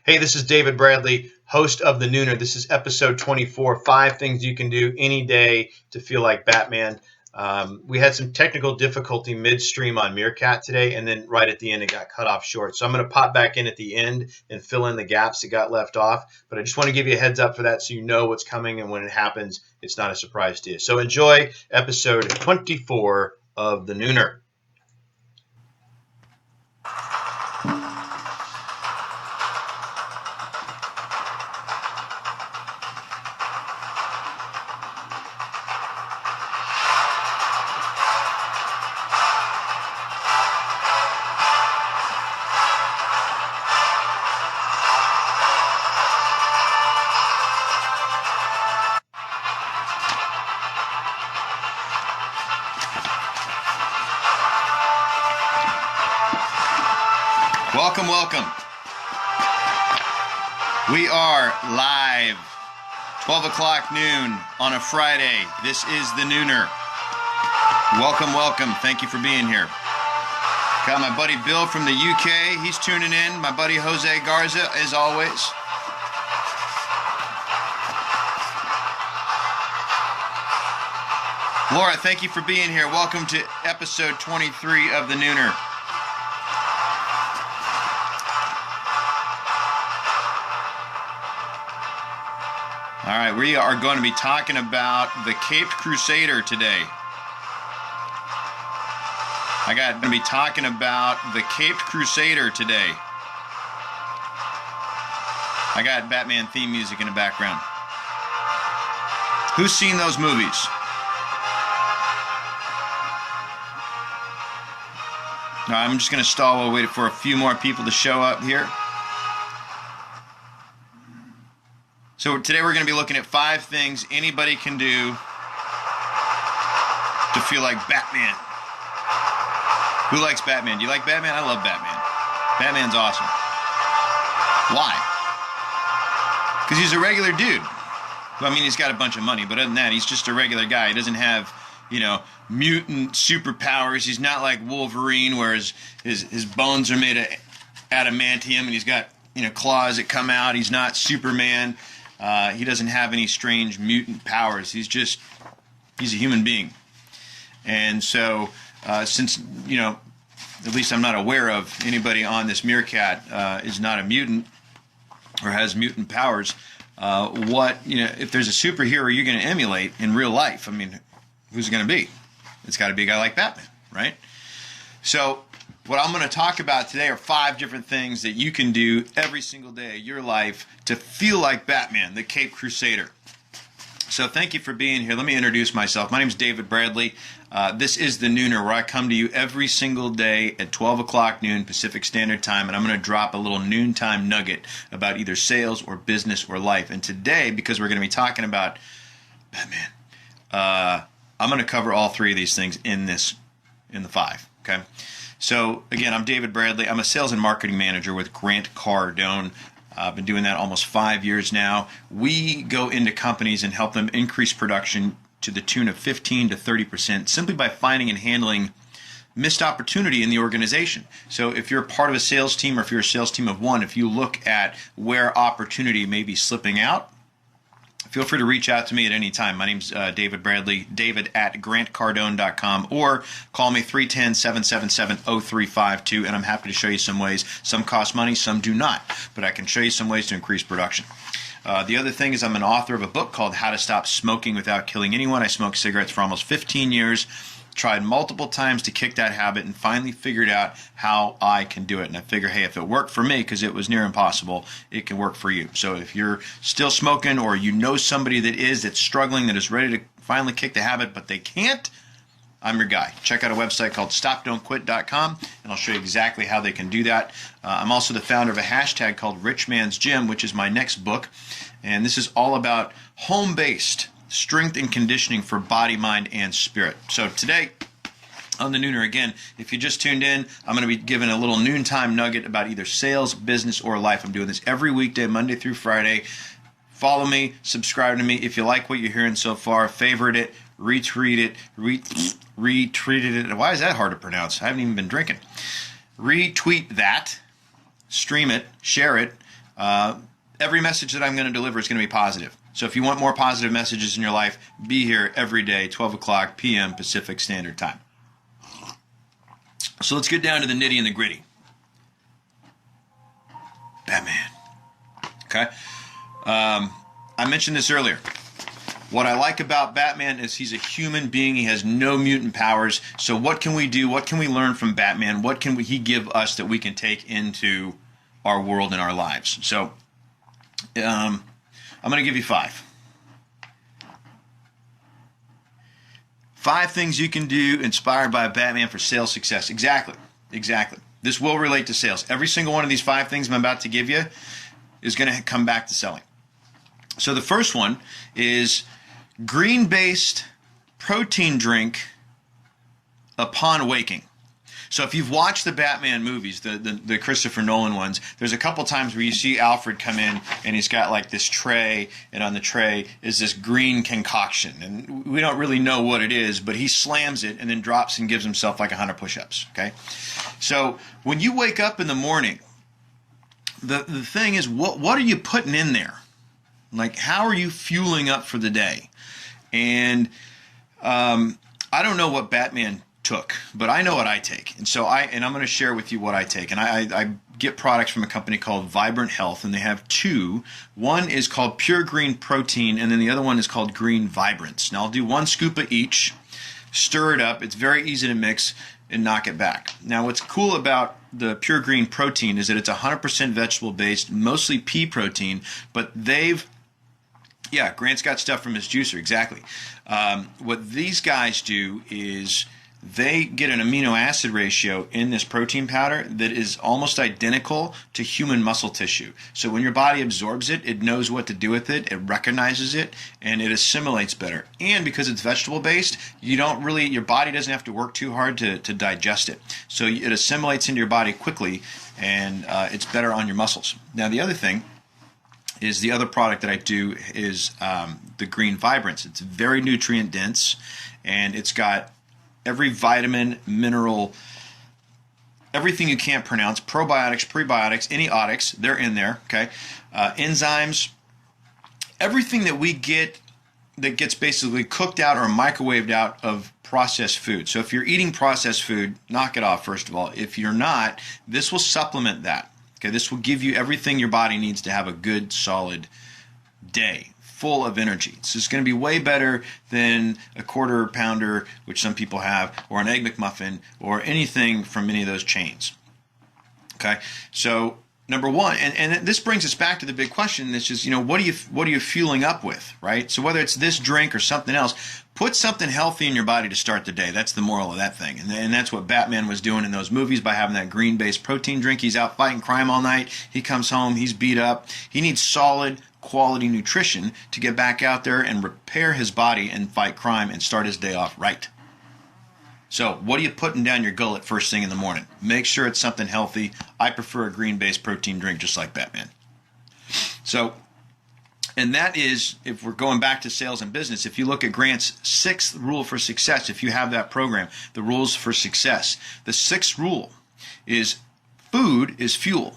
Hey, this is David Bradley, host of The Nooner. This is episode 24, 5 things you can do any day to feel like Batman. We had some technical difficulty midstream on Meerkat today, and then right at the end it got cut off short. So I'm going to pop back in at the end and fill in the gaps that got left off. But I just want to give you a heads up for that so you know what's coming, and when it happens, it's not a surprise to you. So enjoy episode 24 of The Nooner. Welcome. We are live, 12 o'clock noon on a Friday. This is The Nooner. Welcome. Thank you for being here. Got my buddy Bill from the UK. He's tuning in. My buddy Jose Garza, as always. Laura, thank you for being here. Welcome to episode 23 of The Nooner. All right, we are going to be talking about the Caped Crusader today. Going to be talking about the Caped Crusader today. I got Batman theme music in the background. Who's seen those movies? No, I'm just going to stall while we wait for a few more people to show up here. So today we're going to be looking at 5 things anybody can do to feel like Batman. Who likes Batman? Do you like Batman? I love Batman. Batman's awesome. Why? Because he's a regular dude. I mean, he's got a bunch of money, but other than that, he's just a regular guy. He doesn't have, mutant superpowers. He's not like Wolverine, where his bones are made of adamantium and he's got, claws that come out. He's not Superman. He doesn't have any strange mutant powers. He's a human being. And so, since, at least I'm not aware of anybody on this Meerkat is not a mutant or has mutant powers, if there's a superhero you're going to emulate in real life, I mean, who's it going to be? It's got to be a guy like Batman, right? So, what I'm going to talk about today are 5 different things that you can do every single day of your life to feel like Batman, the Caped Crusader. So thank you for being here. Let me introduce myself. My name is David Bradley. This is The Nooner, where I come to you every single day at 12 o'clock noon Pacific Standard Time, and I'm going to drop a little noontime nugget about either sales or business or life. And today, because we're going to be talking about Batman, I'm going to cover all 3 of these things in the 5, okay? So, again, I'm David Bradley. I'm a sales and marketing manager with Grant Cardone. I've been doing that almost 5 years now. We go into companies and help them increase production to the tune of 15 to 30% simply by finding and handling missed opportunity in the organization. So if you're part of a sales team or if you're a sales team of 1, if you look at where opportunity may be slipping out, feel free to reach out to me at any time. My name's David Bradley, david@grantcardone.com, or call me 310-777-0352, and I'm happy to show you some ways. Some cost money, some do not, but I can show you some ways to increase production. The other thing is I'm an author of a book called How to Stop Smoking Without Killing Anyone. I smoked cigarettes for almost 15 years. Tried multiple times to kick that habit and finally figured out how I can do it. And I figure, hey, if it worked for me, because it was near impossible, it can work for you. So if you're still smoking or you know somebody that's struggling, that is ready to finally kick the habit, but they can't, I'm your guy. Check out a website called stopdon'tquit.com, and I'll show you exactly how they can do that. I'm also the founder of a hashtag called Rich Man's Gym, which is my next book. And this is all about home-based strength and conditioning for body, mind, and spirit. So today on The Nooner, again, if you just tuned in, I'm going to be giving a little noontime nugget about either sales, business, or life. I'm doing this every weekday, Monday through Friday. Follow me, subscribe to me. If you like what you're hearing so far, favorite it, retweet it, retweeted it. Why is that hard to pronounce? I haven't even been drinking. Retweet that, stream it, share it, every message that I'm going to deliver is going to be positive. So if you want more positive messages in your life, be here every day, 12 o'clock p.m. Pacific Standard Time. So let's get down to the nitty and the gritty. Batman. Okay? I mentioned this earlier. What I like about Batman is he's a human being. He has no mutant powers. So what can we do? What can we learn from Batman? What can he give us that we can take into our world and our lives? So I'm going to give you 5. 5 things you can do inspired by Batman for sales success. Exactly. This will relate to sales. Every single one of these 5 things I'm about to give you is going to come back to selling. So the first one is green-based protein drink upon waking. So if you've watched the Batman movies, the Christopher Nolan ones, there's a couple times where you see Alfred come in and he's got like this tray, and on the tray is this green concoction. And we don't really know what it is, but he slams it and then drops and gives himself like 100 push-ups. Okay? So when you wake up in the morning, the thing is, what are you putting in there? Like, how are you fueling up for the day? And I don't know what Batman took, but I know what I take. And so I'm going to share with you what I take. And I get products from a company called Vibrant Health, and they have 2. One is called Pure Green Protein, and then the other one is called Green Vibrance. Now I'll do 1 scoop of each, stir it up. It's very easy to mix and knock it back. Now what's cool about the Pure Green Protein is that it's 100% vegetable based, mostly pea protein, but Grant's got stuff from his juicer, exactly. What these guys do is they get an amino acid ratio in this protein powder that is almost identical to human muscle tissue. So when your body absorbs it, it knows what to do with it, it recognizes it, and it assimilates better. And because it's vegetable based, your body doesn't have to work too hard to digest it. So it assimilates into your body quickly, and it's better on your muscles. Now the other thing is the other product that I do is the Green Vibrance. It's very nutrient dense, and it's got every vitamin, mineral, everything you can't pronounce, probiotics, prebiotics, any otics, they're in there, okay? Enzymes, everything that we get that gets basically cooked out or microwaved out of processed food. So if you're eating processed food, knock it off, first of all. If you're not, this will supplement that. Okay, this will give you everything your body needs to have a good, solid day, full of energy. So it's going to be way better than a quarter pounder, which some people have, or an Egg McMuffin, or anything from any of those chains. Okay, so number 1, and this brings us back to the big question. This is, what are you fueling up with, right? So whether it's this drink or something else, put something healthy in your body to start the day. That's the moral of that thing. And that's what Batman was doing in those movies by having that green-based protein drink. He's out fighting crime all night. He comes home. He's beat up. He needs solid, quality nutrition to get back out there and repair his body and fight crime and start his day off right. So what are you putting down your gullet first thing in the morning? Make sure it's something healthy. I prefer a green-based protein drink just like Batman. So, and that is, if we're going back to sales and business, if you look at Grant's 6th rule for success, if you have that program, the rules for success, the 6th rule is food is fuel.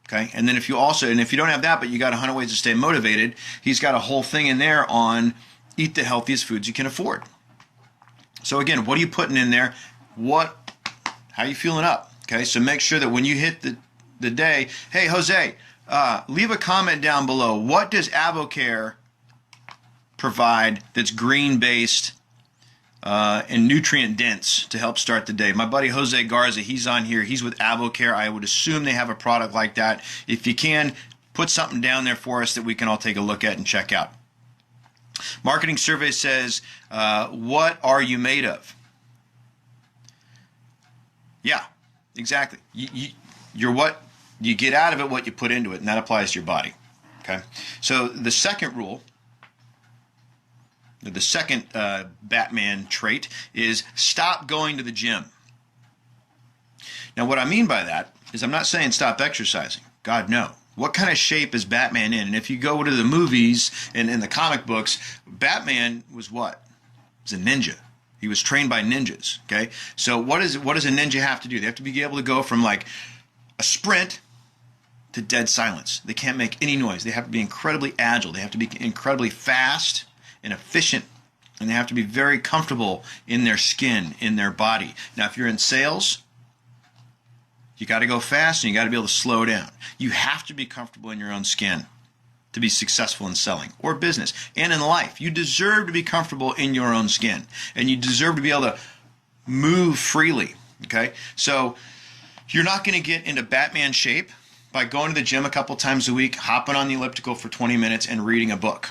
Okay, and then if you don't have that, but you got 100 ways to stay motivated, he's got a whole thing in there on eat the healthiest foods you can afford. So again, what are you putting in there? How are you feeling up? Okay, so make sure that when you hit the day, hey, Jose, leave a comment down below. What does AvoCare provide that's green-based and nutrient-dense to help start the day? My buddy Jose Garza, he's on here. He's with AvoCare. I would assume they have a product like that. If you can, put something down there for us that we can all take a look at and check out. Marketing survey says, what are you made of? Yeah, exactly. You're what you get out of it, what you put into it, and that applies to your body. Okay. So the second rule, the second Batman trait is stop going to the gym. Now, what I mean by that is I'm not saying stop exercising. God, no. What kind of shape is Batman in? And if you go to the movies and in the comic books, Batman was what? He was a ninja. He was trained by ninjas. Okay, so what does a ninja have to do? They have to be able to go from like a sprint to dead silence. They can't make any noise. They have to be incredibly agile. They have to be incredibly fast and efficient. And they have to be very comfortable in their skin, in their body. Now, if you're in sales, you got to go fast and you got to be able to slow down. You have to be comfortable in your own skin to be successful in selling or business and in life. You deserve to be comfortable in your own skin, and you deserve to be able to move freely. Okay? So you're not going to get into Batman shape by going to the gym a couple times a week, hopping on the elliptical for 20 minutes and reading a book.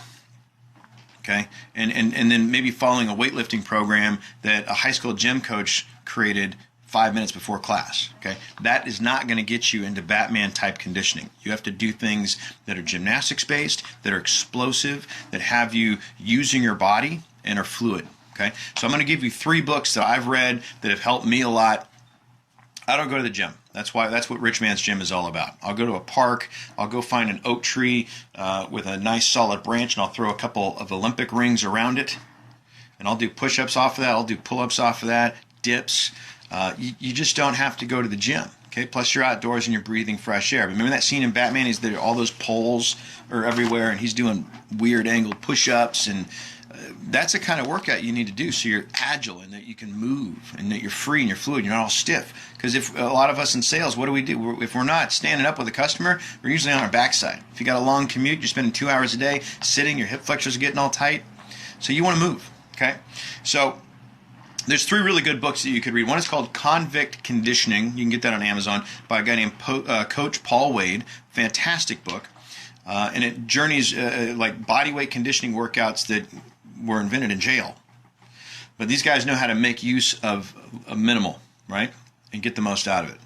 Okay, and then maybe following a weightlifting program that a high school gym coach created 5 minutes before class. Okay, that is not going to get you into Batman type conditioning. You have to do things that are gymnastics based, that are explosive, that have you using your body and are fluid. Okay, so I'm going to give you 3 books that I've read that have helped me a lot. I don't go to the gym. That's what Rich Man's Gym is all about. I'll go to a park. I'll go find an oak tree with a nice solid branch, and I'll throw a couple of Olympic rings around it. And I'll do push-ups off of that. I'll do pull-ups off of that, dips. You just don't have to go to the gym. Okay. Plus, you're outdoors and you're breathing fresh air. Remember that scene in Batman? Is there all those poles are everywhere, and he's doing weird angled push-ups, and that's the kind of workout you need to do so you're agile and that you can move and that you're free and you're fluid, you're not all stiff. Because if a lot of us in sales, what do? If we're not standing up with a customer, we're usually on our backside. If you got a long commute, you're spending 2 hours a day sitting, your hip flexors are getting all tight. So you want to move, okay? So there's 3 really good books that you could read. One is called Convict Conditioning. You can get that on Amazon by a guy named Coach Paul Wade. Fantastic book. And it journeys like bodyweight conditioning workouts that were invented in jail. But these guys know how to make use of a minimal, right? And get the most out of it.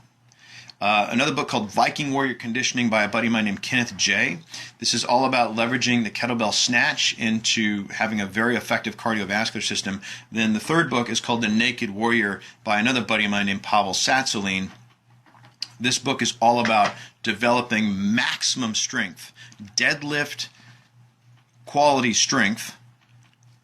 Another book called Viking Warrior Conditioning by a buddy of mine named Kenneth J. This is all about leveraging the kettlebell snatch into having a very effective cardiovascular system. Then the third book is called The Naked Warrior by another buddy of mine named Pavel Tsatsouline. This book is all about developing maximum strength, deadlift quality strength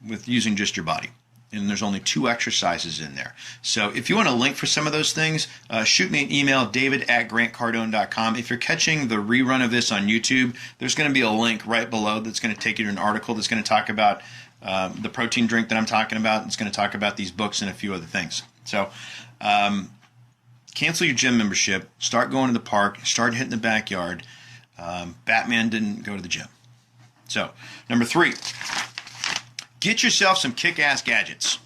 with using just your body. And there's only 2 exercises in there. So if you want a link for some of those things, shoot me an email, david@grantcardone.com. If you're catching the rerun of this on YouTube, there's going to be a link right below that's going to take you to an article that's going to talk about the protein drink that I'm talking about. It's going to talk about these books and a few other things. So cancel your gym membership, start going to the park, start hitting the backyard. Batman didn't go to the gym. So, number 3. Get yourself some kick-ass gadgets.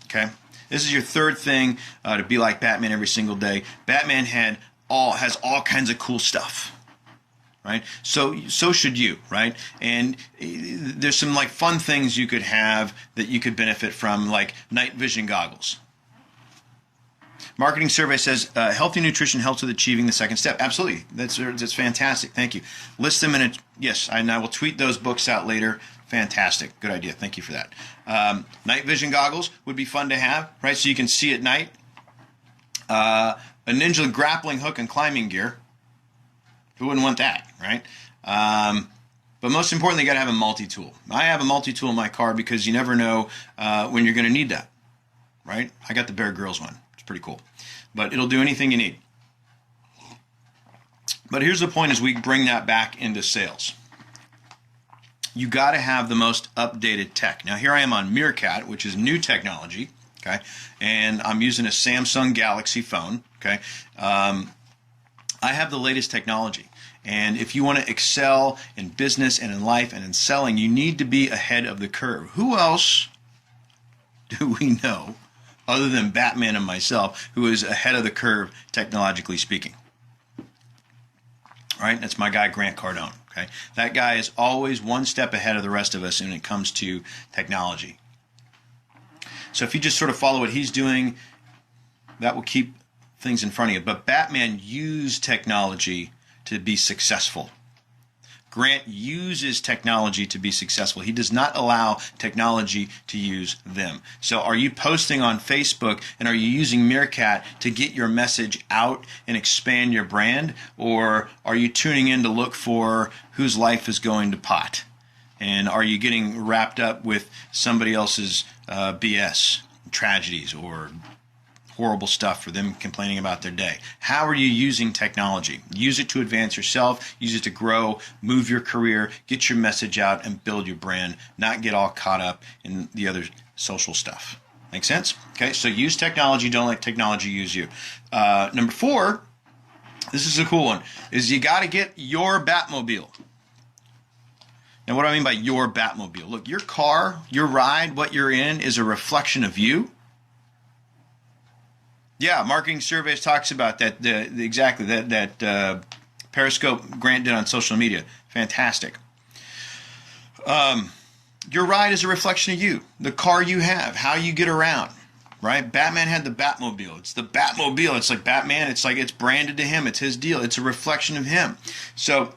Okay? This is your third thing to be like Batman every single day. Batman has all kinds of cool stuff. Right? So should you, right? And there's some like fun things you could have that you could benefit from, like night vision goggles. Marketing survey says healthy nutrition helps with achieving the second step. Absolutely. That's fantastic. Thank you. List them in a yes, and I will tweet those books out later. Fantastic. Good idea. Thank you for that. Night vision goggles would be fun to have, right? So you can see at night. A ninja grappling hook and climbing gear. Who wouldn't want that, right? But most importantly, you got to have a multi-tool. I have a multi-tool in my car because you never know when you're going to need that, right? I got the Bear Grylls one. It's pretty cool. But it'll do anything you need. But here's the point as we bring that back into sales. You got to have the most updated tech. Now here I am on Meerkat, which is new technology, okay? And I'm using a Samsung Galaxy phone, okay? I have the latest technology. And if you want to excel in business and in life and in selling, you need to be ahead of the curve. Who else do we know, other than Batman and myself, who is ahead of the curve technologically speaking? Right? That's my guy, Grant Cardone. Okay? That guy is always one step ahead of the rest of us when it comes to technology. So if you just sort of follow what he's doing, that will keep things in front of you. But Batman used technology to be successful. Grant uses technology to be successful. He does not allow technology to use them. So are you posting on Facebook and are you using Meerkat to get your message out and expand your brand? Or are you tuning in to look for whose life is going to pot? And are you getting wrapped up with somebody else's BS, tragedies, or horrible stuff for them complaining about their day. How are you using technology? Use it to advance yourself, use it to grow, move your career, get your message out, and build your brand, not get all caught up in the other social stuff. Make sense? Okay, so use technology, don't let technology use you. Number 4, this is a cool one, is you got to get your Batmobile. Now, what do I mean by your Batmobile? Look, your car, your ride, what you're in is a reflection of you. Yeah, marketing surveys talks about that. Exactly that Periscope Grant did on social media. Fantastic. Your ride is a reflection of you, the car you have, how you get around. Right? Batman had the Batmobile. It's the Batmobile. It's like Batman. It's like it's branded to him. It's his deal. It's a reflection of him. So.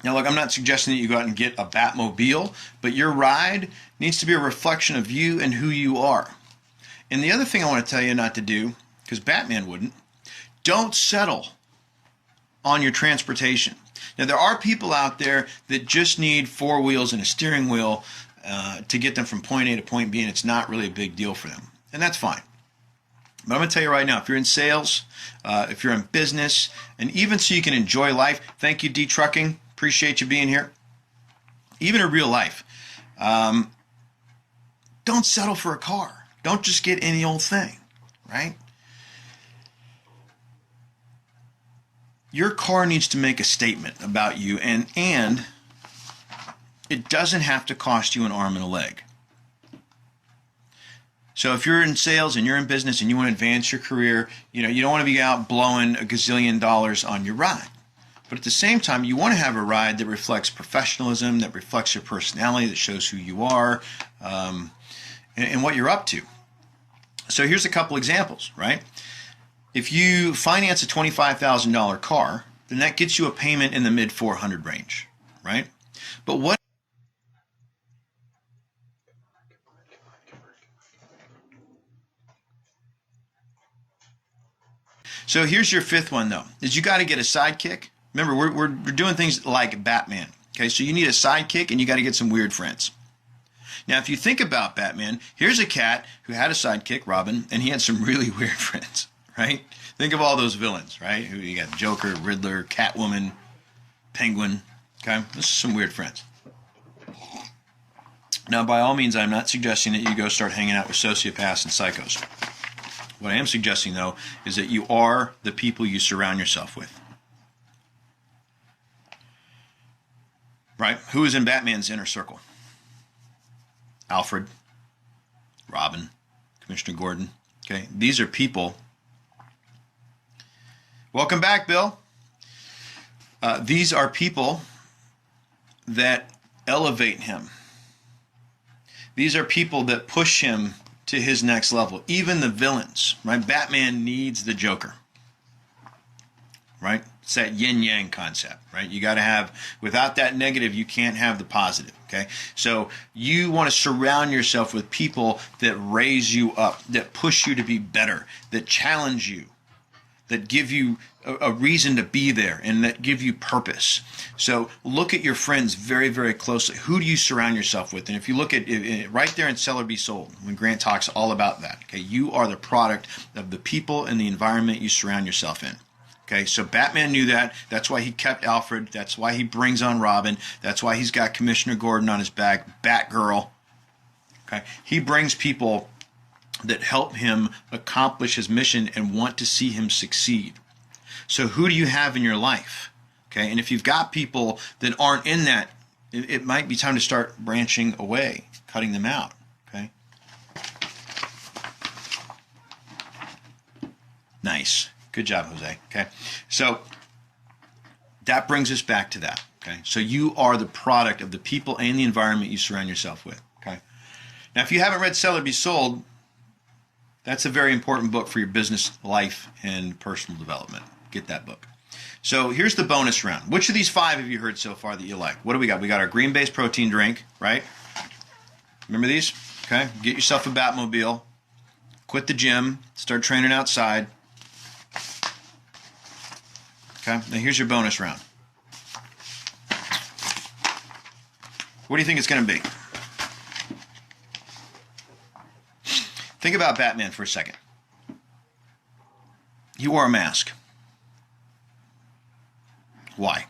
Now, look, I'm not suggesting that you go out and get a Batmobile, but your ride needs to be a reflection of you and who you are. And the other thing I want to tell you not to do, because Batman wouldn't, don't settle on your transportation. Now, there are people out there that just need 4 wheels and a steering wheel to get them from point A to point B, and it's not really a big deal for them. And that's fine. But I'm going to tell you right now, if you're in sales, if you're in business, and even so you can enjoy life, thank you, D-Trucking. Appreciate you being here. Even in real life, don't settle for a car. Don't just get any old thing, right? Your car needs to make a statement about you, and it doesn't have to cost you an arm and a leg. So if you're in sales and you're in business and you want to advance your career, you don't want to be out blowing $1 gazillion on your ride. But at the same time, you want to have a ride that reflects professionalism, that reflects your personality, that shows who you are, and what you're up to. So here's a couple examples, right? If you finance a $25,000 car, then that gets you a payment in the mid-400 range, right? But what? So here's your 5th one, though, is you got to get a sidekick. Remember, we're doing things like Batman. Okay, so you need a sidekick and you got to get some weird friends. Now, if you think about Batman, here's a cat who had a sidekick, Robin, and he had some really weird friends, right? Think of all those villains, right? Who you got: Joker, Riddler, Catwoman, Penguin. Okay, this is some weird friends. Now, by all means, I'm not suggesting that you go start hanging out with sociopaths and psychos. What I am suggesting, though, is that you are the people you surround yourself with. Right? Who is in Batman's inner circle? Alfred, Robin, Commissioner Gordon. Okay, these are people. Welcome back, Bill. These are people that elevate him. These are people that push him to his next level. Even the villains, right? Batman needs the Joker. Right? It's that yin-yang concept, right? You got to have, without that negative, you can't have the positive, okay? So you want to surround yourself with people that raise you up, that push you to be better, that challenge you, that give you a reason to be there, and that give you purpose. So look at your friends very, very closely. Who do you surround yourself with? And if you look at right there in Sell or Be Sold, when Grant talks all about that, okay, you are the product of the people and the environment you surround yourself in. Okay, so Batman knew that. That's why he kept Alfred. That's why he brings on Robin. That's why he's got Commissioner Gordon on his back, Batgirl. Okay, he brings people that help him accomplish his mission and want to see him succeed. So who do you have in your life? Okay, and if you've got people that aren't in that, it might be time to start branching away, cutting them out. Okay. Nice. Good job, Jose. Okay. So that brings us back to that. Okay. So you are the product of the people and the environment you surround yourself with. Okay. Now, if you haven't read Sell or Be Sold, that's a very important book for your business life and personal development. Get that book. So here's the bonus round. Which of these 5 have you heard so far that you like? What do we got? We got our green-based protein drink, right? Remember these? Okay. Get yourself a Batmobile. Quit the gym. Start training outside. Okay, now here's your bonus round. What do you think it's going to be? Think about Batman for a second. He wore a mask. Why?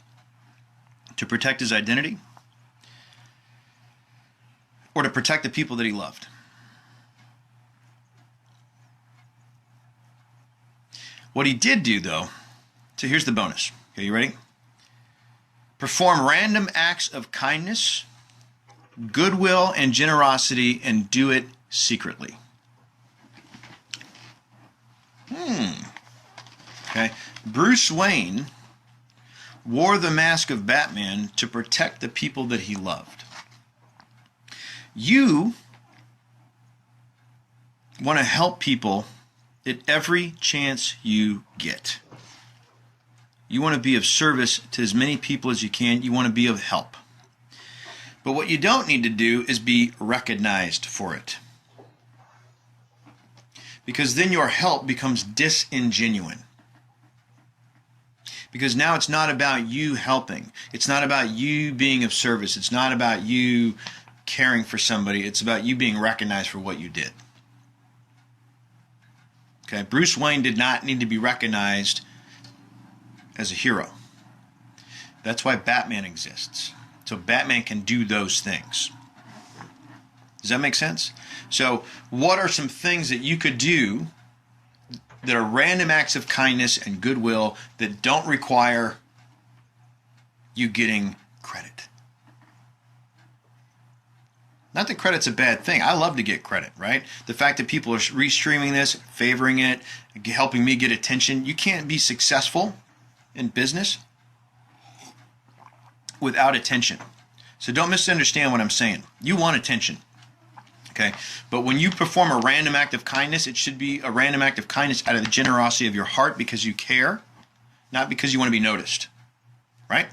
To protect his identity? Or to protect the people that he loved? What he did do, though, so here's the bonus. Okay, you ready? Perform random acts of kindness, goodwill, and generosity, and do it secretly. Okay. Bruce Wayne wore the mask of Batman to protect the people that he loved. You want to help people at every chance you get. You want to be of service to as many people as you can. You want to be of help. But what you don't need to do is be recognized for it. Because then your help becomes disingenuine. Because now it's not about you helping. It's not about you being of service. It's not about you caring for somebody. It's about you being recognized for what you did. Okay, Bruce Wayne did not need to be recognized as a hero. That's why Batman exists. So Batman can do those things. Does that make sense? So what are some things that you could do that are random acts of kindness and goodwill that don't require you getting credit? Not that credit's a bad thing. I love to get credit, right? The fact that people are restreaming this, favoring it, helping me get attention. You can't be successful in business without attention. So don't misunderstand what I'm saying. You want attention. Okay? But when you perform a random act of kindness, it should be a random act of kindness out of the generosity of your heart because you care, not because you want to be noticed. Right?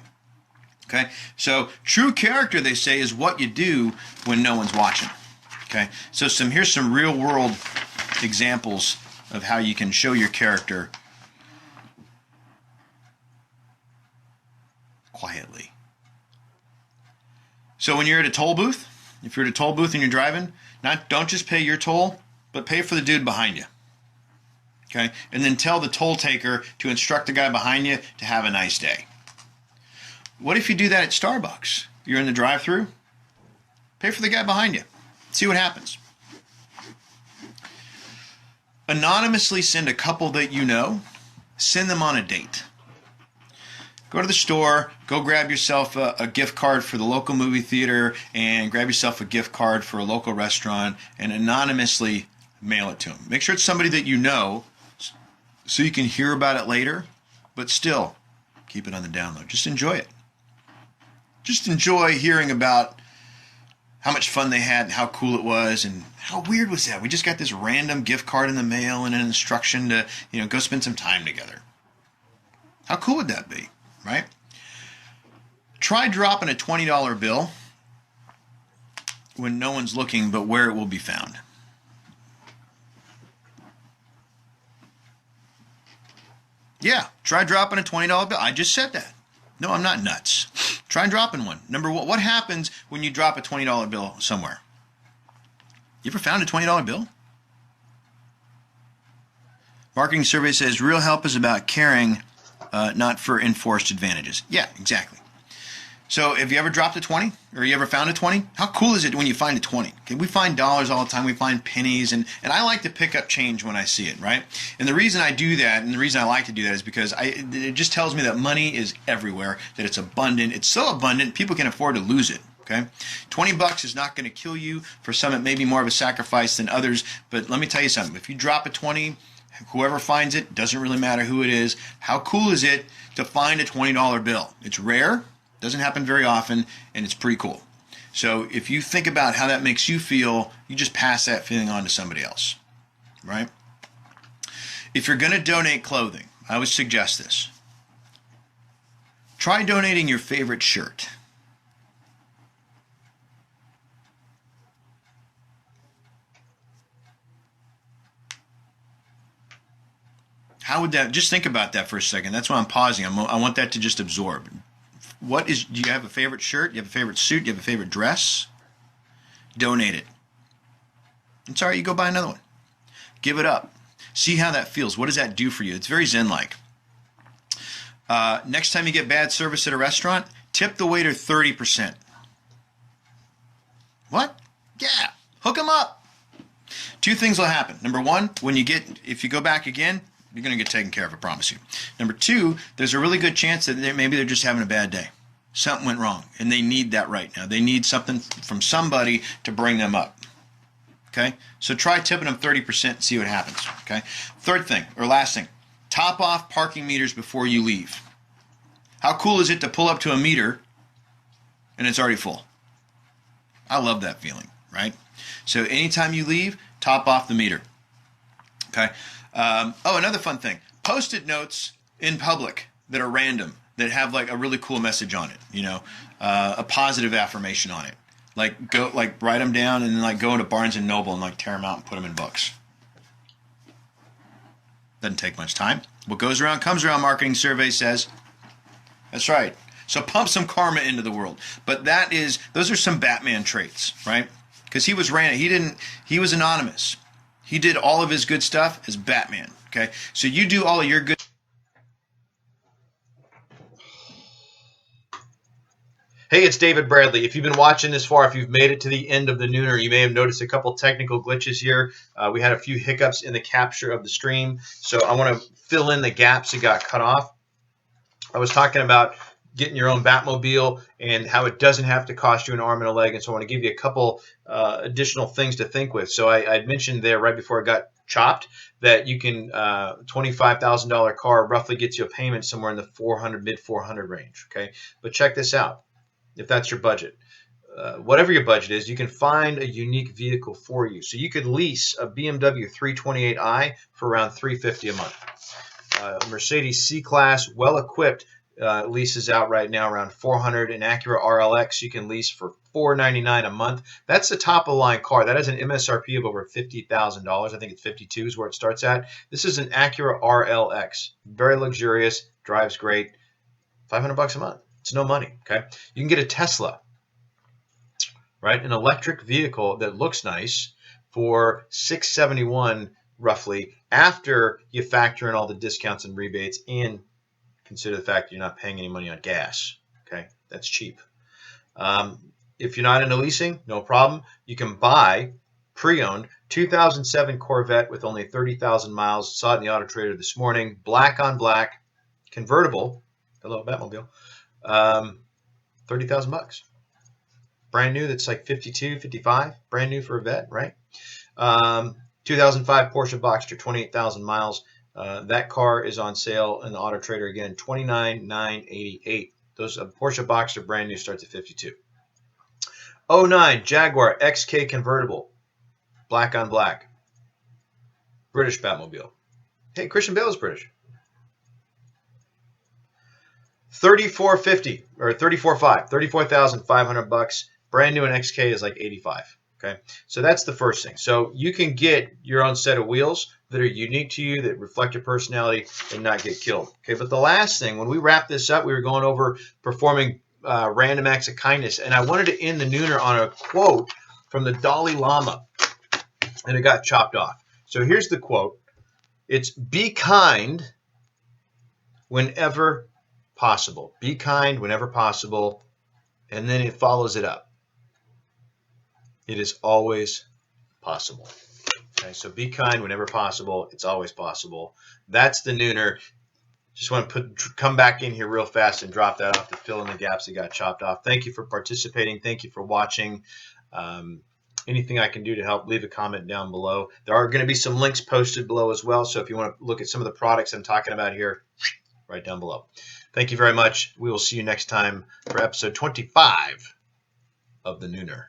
Okay? So true character, they say, is what you do when no one's watching. Okay? So here's some real world examples of how you can show your character quietly. So when you're at a toll booth, if you're at a toll booth and you're driving, don't just pay your toll, but pay for the dude behind you. Okay? And then tell the toll taker to instruct the guy behind you to have a nice day. What if you do that at Starbucks? You're in the drive-thru, pay for the guy behind you. See what happens. Anonymously send a couple that you know, send them on a date. Go to the store, go grab yourself a gift card for the local movie theater and grab yourself a gift card for a local restaurant and anonymously mail it to them. Make sure it's somebody that you know so you can hear about it later, but still keep it on the download. Just enjoy it. Just enjoy hearing about how much fun they had and how cool it was and how weird was that. We just got this random gift card in the mail and an instruction to, go spend some time together. How cool would that be? Right? Try dropping a $20 bill when no one's looking, but where it will be found. Yeah, try dropping a $20 bill. I just said that. No, I'm not nuts. Try dropping one. Number one, what happens when you drop a $20 bill somewhere? You ever found a $20 bill? Marketing survey says real help is about caring, not for enforced advantages. Yeah, exactly. So have you ever dropped a 20 or you ever found a 20? How cool is it when you find a 20? Okay, we find dollars all the time. We find pennies, and I like to pick up change when I see it, right? And the reason I do that and the reason I like to do that is because it just tells me that money is everywhere, that it's abundant. It's so abundant, people can afford to lose it. Okay, $20 is not going to kill you. For some, it may be more of a sacrifice than others. But let me tell you something. If you drop a 20, whoever finds it, doesn't really matter who it is. How cool is it to find a $20 bill? It's rare, doesn't happen very often, and it's pretty cool. So if you think about how that makes you feel, you just pass that feeling on to somebody else, right? If you're going to donate clothing, I would suggest this. Try donating your favorite shirt. How would that, just think about that for a second. That's why I'm pausing. I want that to just absorb. Do you have a favorite shirt? Do you have a favorite suit? Do you have a favorite dress? Donate it. It's all right, you go buy another one. Give it up. See how that feels. What does that do for you? It's very zen-like. Next time you get bad service at a restaurant, tip the waiter 30%. What? Yeah, hook them up. 2 things will happen. Number 1, if you go back again, you're going to get taken care of, I promise you. Number 2, there's a really good chance that maybe they're just having a bad day. Something went wrong, and they need that right now. They need something from somebody to bring them up. Okay? So try tipping them 30% and see what happens. Okay? Third thing, or last thing, top off parking meters before you leave. How cool is it to pull up to a meter and it's already full? I love that feeling, right? So anytime you leave, top off the meter. Okay? Another fun thing. Post-it notes in public that are random, that have like a really cool message on it, a positive affirmation on it. Write them down and then go into Barnes and Noble and tear them out and put them in books. Doesn't take much time. What goes around comes around, marketing survey says. That's right. So pump some karma into the world. But those are some Batman traits, right? Because he was anonymous. He did all of his good stuff as Batman. Okay? So you do all of your good. Hey, it's David Bradley. If you've been watching this far, if you've made it to the end of the Nooner, you may have noticed a couple technical glitches here. We had a few hiccups in the capture of the stream, so I want to fill in the gaps that got cut off. I was talking about getting your own Batmobile and how it doesn't have to cost you an arm and a leg, and so I want to give you a couple additional things to think with. So I mentioned there right before I got chopped that you can $25,000 car roughly gets you a payment somewhere in the mid 400 range. Okay, but check this out. If that's your budget, whatever your budget is, you can find a unique vehicle for you. So you could lease a BMW 328i for around $350 a month. Mercedes C-Class, well-equipped, leases out right now around $400. An Acura RLX you can lease for $499 a month. That's the top-of-the-line car. That has an MSRP of over $50,000. I think it's $52 is where it starts at. This is an Acura RLX. Very luxurious, drives great, $500 a month. It's no money, okay? You can get a Tesla, right? An electric vehicle that looks nice for $671 roughly after you factor in all the discounts and rebates and consider the fact that you're not paying any money on gas, okay? That's cheap. If you're not into leasing, no problem. You can buy pre-owned 2007 Corvette with only 30,000 miles. Saw it in the Auto Trader this morning. Black on black, convertible. Hello, Batmobile. $30,000. Brand new, that's like 52, 55. Brand new for a vet, right? 2005 Porsche Boxster, 28,000 miles. That car is on sale in the Auto Trader again, $29,988. Those Porsche Boxster brand new starts at 52. 09 Jaguar XK convertible, black on black. British Batmobile. Hey, Christian Bale is British. $34,500 or $34,500, $34,500. Brand new in XK is like $85. Okay, so that's the first thing. So you can get your own set of wheels that are unique to you, that reflect your personality, and not get killed. Okay, but the last thing, when we wrap this up, we were going over performing random acts of kindness, and I wanted to end the Nooner on a quote from the Dalai Lama, and it got chopped off. So here's the quote. It's be kind whenever possible. Be kind whenever possible, and then it follows it up. It is always possible. Okay, so be kind whenever possible. It's always possible. That's the Nooner. Just want to come back in here real fast and drop that off to fill in the gaps that got chopped off. Thank you for participating. Thank you for watching. Anything I can do to help, leave a comment down below. There are going to be some links posted below as well, so if you want to look at some of the products I'm talking about here, right down below. Thank you very much. We will see you next time for episode 25 of the Nooner.